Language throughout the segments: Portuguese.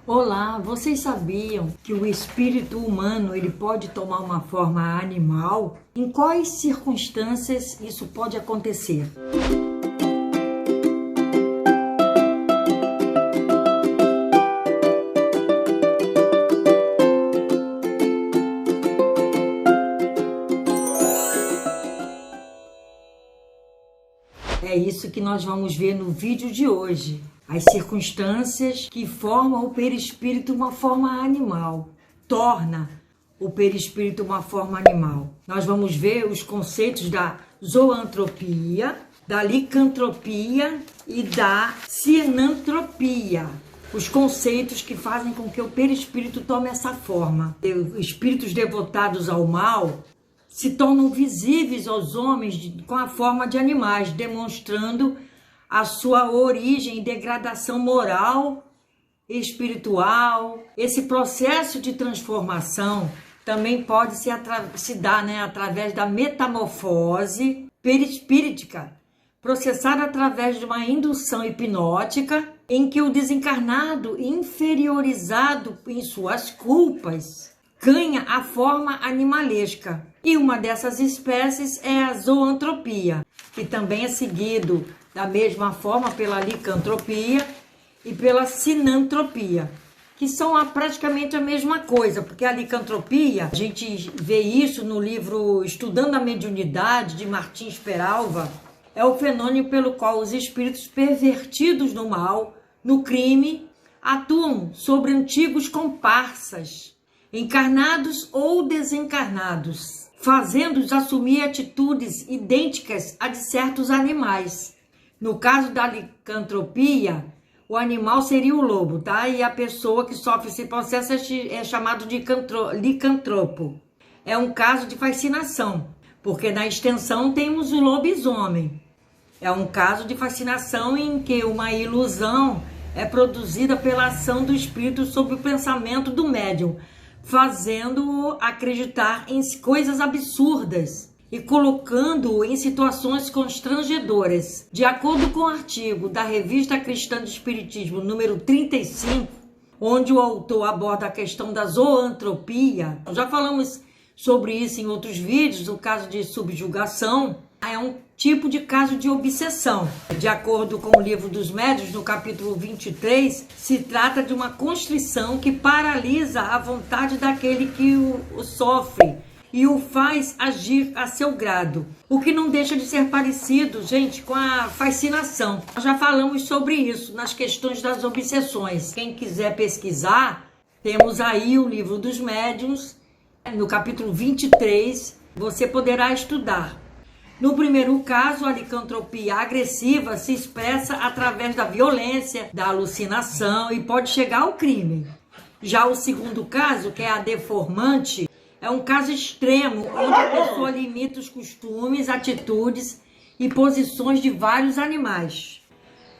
Olá, vocês sabiam que o espírito humano ele pode tomar uma forma animal? Em quais circunstâncias isso pode acontecer? É isso que nós vamos ver no vídeo de hoje. As circunstâncias que formam o perispírito uma forma animal, torna o perispírito uma forma animal. Nós vamos ver os conceitos da zoantropia, da licantropia e da sinantropia. Os conceitos que fazem com que o perispírito tome essa forma. Espíritos devotados ao mal se tornam visíveis aos homens com a forma de animais, demonstrando a sua origem e degradação moral e espiritual. Esse processo de transformação também pode se dar através da metamorfose perispíritica, processada através de uma indução hipnótica, em que o desencarnado, inferiorizado em suas culpas, ganha a forma animalesca. E uma dessas espécies é a zoantropia, que também é seguido da mesma forma pela licantropia e pela sinantropia, que são praticamente a mesma coisa, porque a licantropia, a gente vê isso no livro Estudando a Mediunidade, de Martins Peralva, é o fenômeno pelo qual os espíritos pervertidos no mal, no crime, atuam sobre antigos comparsas, encarnados ou desencarnados, fazendo-os assumir atitudes idênticas a de certos animais. No caso da licantropia, o animal seria o lobo, tá? E a pessoa que sofre esse processo é chamado de licantropo. É um caso de fascinação, porque na extensão temos o lobisomem. É um caso de fascinação em que uma ilusão é produzida pela ação do espírito sobre o pensamento do médium, fazendo-o acreditar em coisas absurdas e colocando-o em situações constrangedoras. De acordo com o artigo da Revista Cristã de Espiritismo, número 35, onde o autor aborda a questão da zoantropia, já falamos sobre isso em outros vídeos, o caso de subjugação, é um tipo de caso de obsessão. De acordo com o Livro dos Médiuns, no capítulo 23, se trata de uma constrição que paralisa a vontade daquele que o sofre e o faz agir a seu grado. O que não deixa de ser parecido, gente, com a fascinação. Nós já falamos sobre isso nas questões das obsessões. Quem quiser pesquisar, temos aí o Livro dos Médiuns, no capítulo 23, você poderá estudar. No primeiro caso, a licantropia agressiva se expressa através da violência, da alucinação e pode chegar ao crime. Já o segundo caso, que é a deformante, é um caso extremo, onde a pessoa limita os costumes, atitudes e posições de vários animais.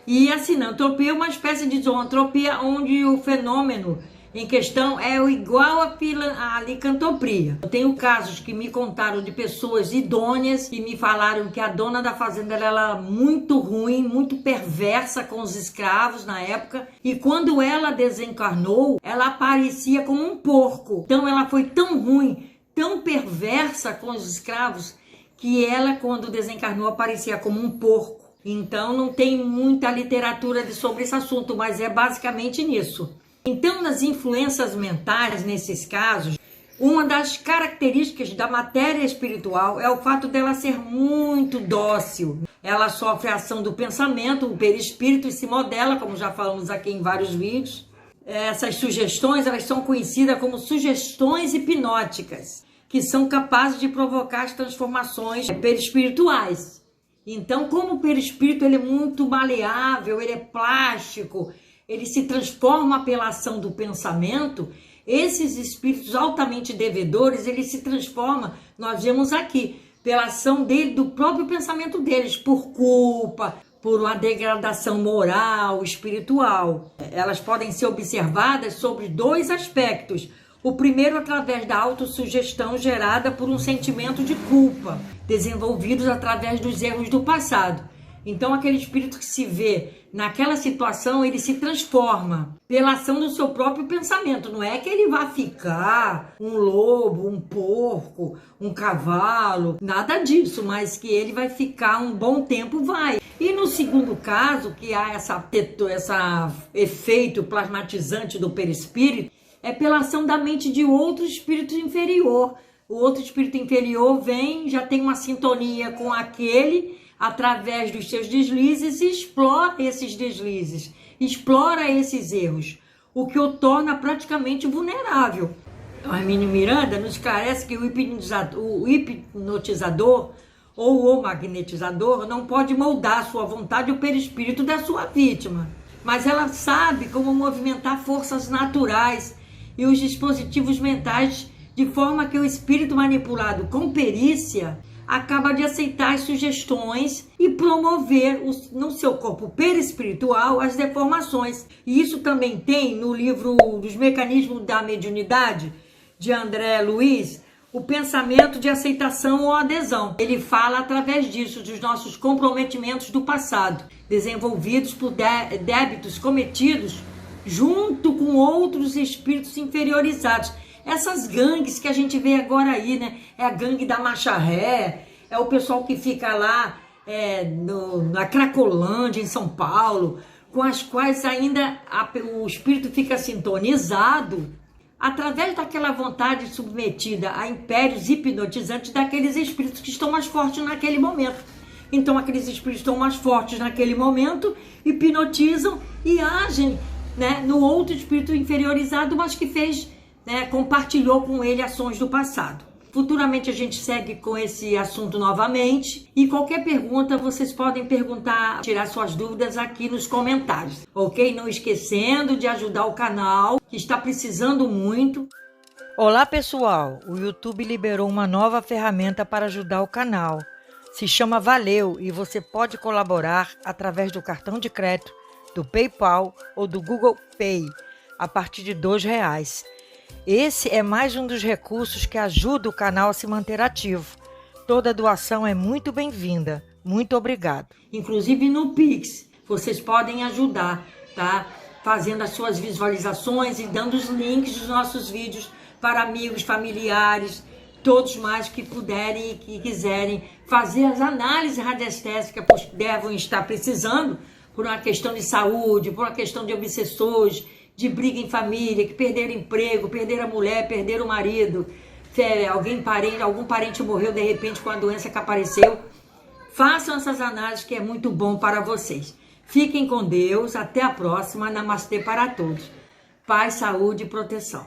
E a sinantropia é uma espécie de zoantropia, onde o fenômeno em questão é igual à licantropia. Eu tenho casos que me contaram de pessoas idôneas que me falaram que a dona da fazenda era muito ruim, muito perversa com os escravos na época, e quando ela desencarnou, ela aparecia como um porco. Então ela foi tão ruim, tão perversa com os escravos, que ela, quando desencarnou, aparecia como um porco. Então não tem muita literatura sobre esse assunto, mas é basicamente nisso. Então, nas influências mentais, nesses casos, uma das características da matéria espiritual é o fato dela ser muito dócil. Ela sofre a ação do pensamento, o perispírito, e se modela, como já falamos aqui em vários vídeos. Essas sugestões, elas são conhecidas como sugestões hipnóticas, que são capazes de provocar as transformações perispirituais. Então, como o perispírito ele é muito maleável, ele é plástico, ele se transforma pela ação do pensamento, esses espíritos altamente devedores, ele se transforma, nós vemos aqui, pela ação dele, do próprio pensamento deles, por culpa, por uma degradação moral, espiritual. Elas podem ser observadas sobre dois aspectos. O primeiro, através da autossugestão gerada por um sentimento de culpa, desenvolvidos através dos erros do passado. Então, aquele espírito que se vê naquela situação ele se transforma pela ação do seu próprio pensamento. Não é que ele vai ficar um lobo, um porco, um cavalo, nada disso, mas que ele vai ficar um bom tempo, vai. E no segundo caso, que há esse efeito plasmatizante do perispírito, é pela ação da mente de outro espírito inferior. O outro espírito inferior vem, já tem uma sintonia com aquele, através dos seus deslizes, e explora esses deslizes, explora esses erros, o que o torna praticamente vulnerável. A Hermínio Miranda nos esclarece que o hipnotizador ou o magnetizador não pode moldar a sua vontade o perispírito da sua vítima, mas ela sabe como movimentar forças naturais e os dispositivos mentais de forma que o espírito manipulado com perícia acaba de aceitar as sugestões e promover no seu corpo perispiritual as deformações. E isso também tem no livro dos Mecanismos da Mediunidade, de André Luiz, o pensamento de aceitação ou adesão. Ele fala através disso, dos nossos comprometimentos do passado, desenvolvidos por débitos cometidos junto com outros espíritos inferiorizados. Essas gangues que a gente vê agora aí, né? É a gangue da marcha ré, é o pessoal que fica lá na Cracolândia, em São Paulo, com as quais ainda o espírito fica sintonizado através daquela vontade submetida a impérios hipnotizantes daqueles espíritos que estão mais fortes naquele momento. Então aqueles espíritos estão mais fortes naquele momento, hipnotizam e agem, né, no outro espírito inferiorizado, mas que compartilhou com ele ações do passado. Futuramente a gente segue com esse assunto novamente e qualquer pergunta vocês podem perguntar, tirar suas dúvidas aqui nos comentários, ok? Não esquecendo de ajudar o canal, que está precisando muito. Olá pessoal, o YouTube liberou uma nova ferramenta para ajudar o canal. Se chama Valeu e você pode colaborar através do cartão de crédito, do PayPal ou do Google Pay a partir de R$2. Esse é mais um dos recursos que ajuda o canal a se manter ativo. Toda doação é muito bem-vinda. Muito obrigado. Inclusive no Pix, vocês podem ajudar, tá? Fazendo as suas visualizações e dando os links dos nossos vídeos para amigos, familiares, todos mais que puderem e que quiserem fazer as análises radiestésicas que devem estar precisando por uma questão de saúde, por uma questão de obsessores, de briga em família, que perderam emprego, perderam a mulher, perderam o marido, algum parente morreu de repente com a doença que apareceu. Façam essas análises que é muito bom para vocês. Fiquem com Deus, até a próxima. Namastê para todos. Paz, saúde e proteção.